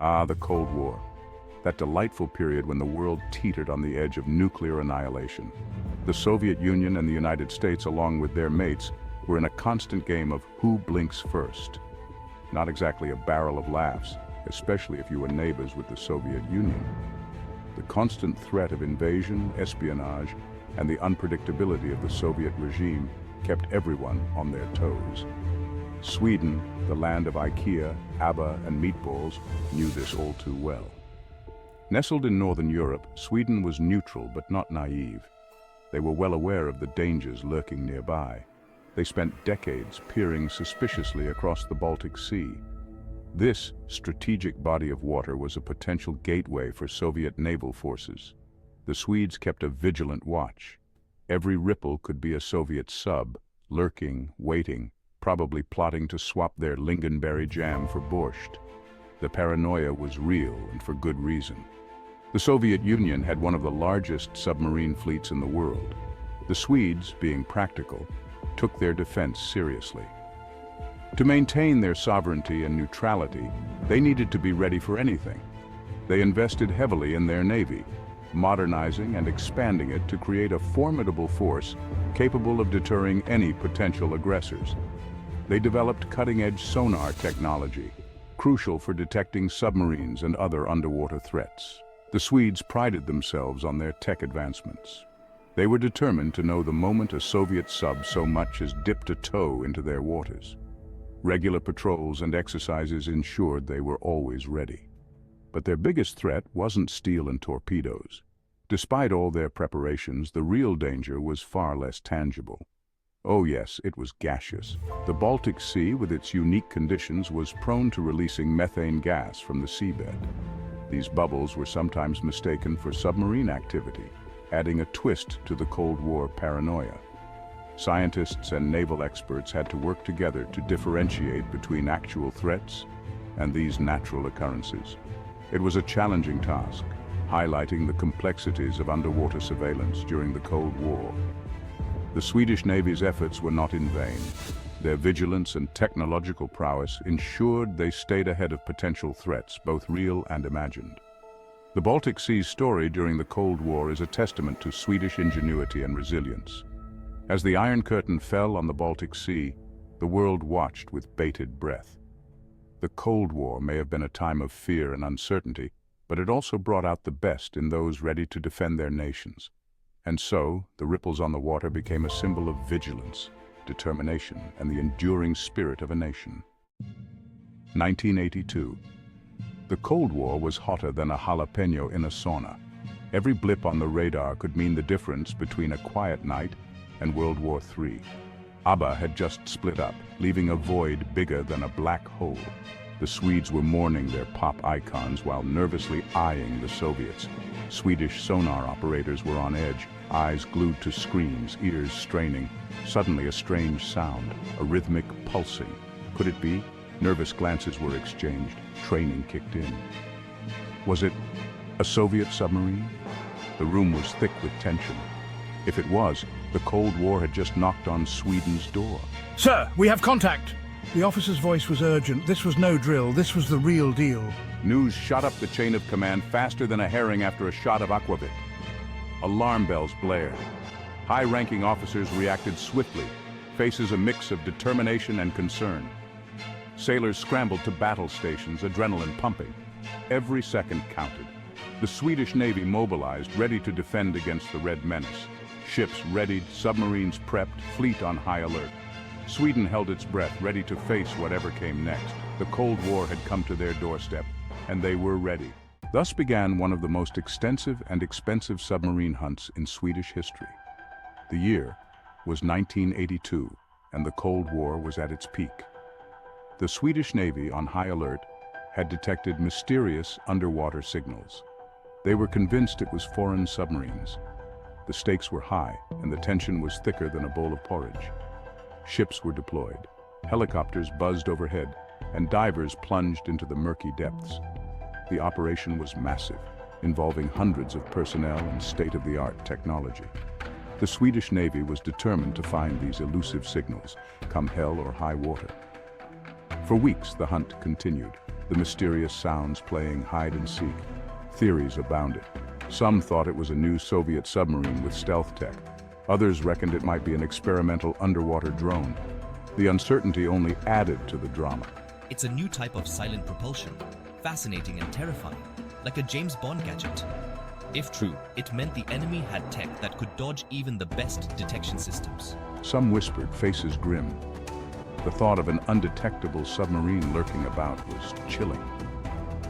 Ah, the Cold War. That delightful period when the world teetered on the edge of nuclear annihilation. The Soviet Union and the United States, along with their mates, were in a constant game of who blinks first. Not exactly a barrel of laughs, especially if you were neighbors with the Soviet Union. The constant threat of invasion, espionage, and the unpredictability of the Soviet regime kept everyone on their toes. Sweden, the land of IKEA, ABBA, and meatballs, knew this all too well. Nestled in northern Europe, Sweden was neutral but not naive. They were well aware of the dangers lurking nearby. They spent decades peering suspiciously across the Baltic Sea. This strategic body of water was a potential gateway for Soviet naval forces. The Swedes kept a vigilant watch. Every ripple could be a Soviet sub, lurking, waiting, probably plotting to swap their lingonberry jam for borscht. The paranoia was real, and for good reason. The Soviet Union had one of the largest submarine fleets in the world. The Swedes, being practical, took their defense seriously. To maintain their sovereignty and neutrality, they needed to be ready for anything. They invested heavily in their navy, modernizing and expanding it to create a formidable force capable of deterring any potential aggressors. They developed cutting-edge sonar technology, crucial for detecting submarines and other underwater threats. The Swedes prided themselves on their tech advancements. They were determined to know the moment a Soviet sub so much as dipped a toe into their waters. Regular patrols and exercises ensured they were always ready. But their biggest threat wasn't steel and torpedoes. Despite all their preparations, the real danger was far less tangible. Oh yes, it was gaseous. The Baltic Sea, with its unique conditions, was prone to releasing methane gas from the seabed. These bubbles were sometimes mistaken for submarine activity, adding a twist to the Cold War paranoia. Scientists and naval experts had to work together to differentiate between actual threats and these natural occurrences. It was a challenging task, highlighting the complexities of underwater surveillance during the Cold War. The Swedish Navy's efforts were not in vain. Their vigilance and technological prowess ensured they stayed ahead of potential threats, both real and imagined. The Baltic Sea's story during the Cold War is a testament to Swedish ingenuity and resilience. As the Iron Curtain fell on the Baltic Sea, the world watched with bated breath. The Cold War may have been a time of fear and uncertainty, but it also brought out the best in those ready to defend their nations. And so, the ripples on the water became a symbol of vigilance, determination, and the enduring spirit of a nation. 1982. The Cold War was hotter than a jalapeno in a sauna. Every blip on the radar could mean the difference between a quiet night and World War III. ABBA had just split up, leaving a void bigger than a black hole. The Swedes were mourning their pop icons while nervously eyeing the Soviets. Swedish sonar operators were on edge, eyes glued to screens, ears straining. Suddenly a strange sound, a rhythmic pulsing. Could it be? Nervous glances were exchanged. Training kicked in. Was it a Soviet submarine? The room was thick with tension. If it was, the Cold War had just knocked on Sweden's door. Sir, we have contact! The officer's voice was urgent. This was no drill. This was the real deal. News shot up the chain of command faster than a herring after a shot of aquavit. Alarm bells blared. High-ranking officers reacted swiftly, faces a mix of determination and concern. Sailors scrambled to battle stations, adrenaline pumping. Every second counted. The Swedish Navy mobilized, ready to defend against the Red Menace. Ships readied, submarines prepped, fleet on high alert. Sweden held its breath, ready to face whatever came next. The Cold War had come to their doorstep, and they were ready. Thus began one of the most extensive and expensive submarine hunts in Swedish history. The year was 1982, and the Cold War was at its peak. The Swedish Navy, on high alert, had detected mysterious underwater signals. They were convinced it was foreign submarines. The stakes were high, and the tension was thicker than a bowl of porridge. Ships were deployed, helicopters buzzed overhead, and divers plunged into the murky depths. The operation was massive, involving hundreds of personnel and state-of-the-art technology. The Swedish Navy was determined to find these elusive signals, come hell or high water. For weeks, the hunt continued. the mysterious sounds playing hide and seek. Theories abounded. Some thought it was a new Soviet submarine with stealth tech. Others reckoned it might be an experimental underwater drone. The uncertainty only added to the drama. It's a new type of silent propulsion, fascinating and terrifying, like a James Bond gadget. If true, it meant the enemy had tech that could dodge even the best detection systems. Some whispered, faces grim. The thought of an undetectable submarine lurking about was chilling.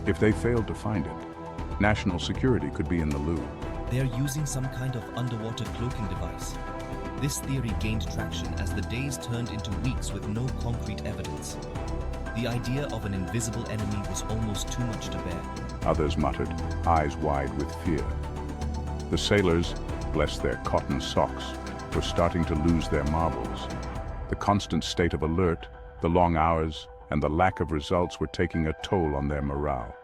If they failed to find it, national security could be in the loo. They're using some kind of underwater cloaking device. This theory gained traction as the days turned into weeks with no concrete evidence. The idea of an invisible enemy was almost too much to bear. Others muttered, eyes wide with fear. The sailors, bless their cotton socks, were starting to lose their marbles. The constant state of alert, the long hours, and the lack of results were taking a toll on their morale.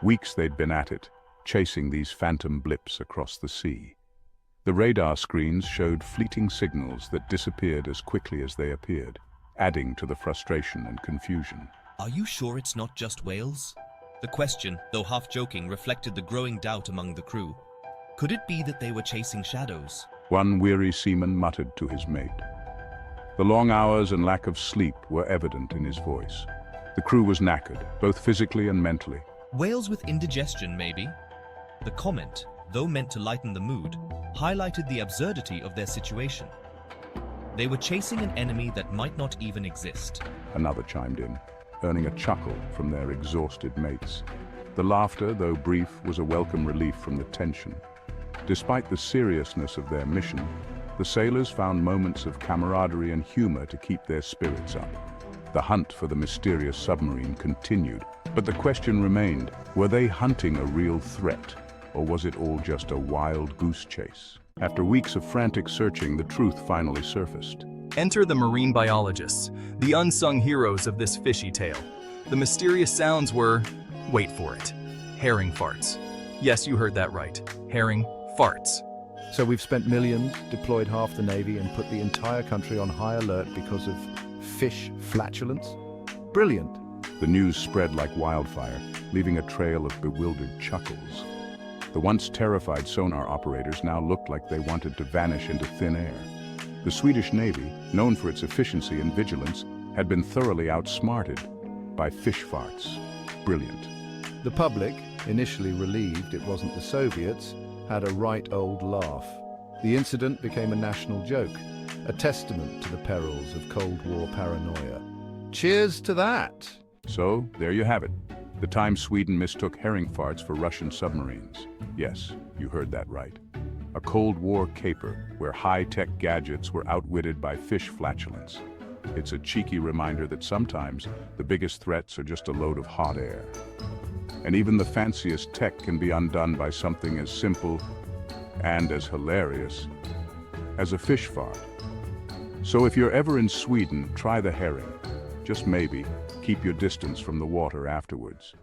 Weeks they'd been at it, chasing these phantom blips across the sea. The radar screens showed fleeting signals that disappeared as quickly as they appeared, adding to the frustration and confusion. Are you sure it's not just whales? The question, though half-joking, reflected the growing doubt among the crew. Could it be that they were chasing shadows? One weary seaman muttered to his mate. The long hours and lack of sleep were evident in his voice. The crew was knackered, both physically and mentally. Whales with indigestion, maybe? The comment, though meant to lighten the mood, highlighted the absurdity of their situation. They were chasing an enemy that might not even exist. Another chimed in, earning a chuckle from their exhausted mates. The laughter, though brief, was a welcome relief from the tension. Despite the seriousness of their mission, the sailors found moments of camaraderie and humor to keep their spirits up. The hunt for the mysterious submarine continued, but the question remained, were they hunting a real threat, or was it all just a wild goose chase? After weeks of frantic searching, the truth finally surfaced. Enter the marine biologists, the unsung heroes of this fishy tale. The mysterious sounds were, wait for it, herring farts. Yes, you heard that right, herring farts. So we've spent millions, deployed half the Navy, and put the entire country on high alert because of fish flatulence? Brilliant. The news spread like wildfire, leaving a trail of bewildered chuckles. The once terrified sonar operators now looked like they wanted to vanish into thin air. The Swedish Navy, known for its efficiency and vigilance, had been thoroughly outsmarted by fish farts. Brilliant. The public, initially relieved it wasn't the Soviets, had a right old laugh. The incident became a national joke, a testament to the perils of Cold War paranoia. Cheers to that! So, there you have it. The time Sweden mistook herring farts for Russian submarines. Yes, you heard that right. A Cold War caper where high-tech gadgets were outwitted by fish flatulence. It's a cheeky reminder that sometimes the biggest threats are just a load of hot air. And even the fanciest tech can be undone by something as simple and as hilarious as a fish fart. So if you're ever in Sweden, try the herring. Just maybe, keep your distance from the water afterwards.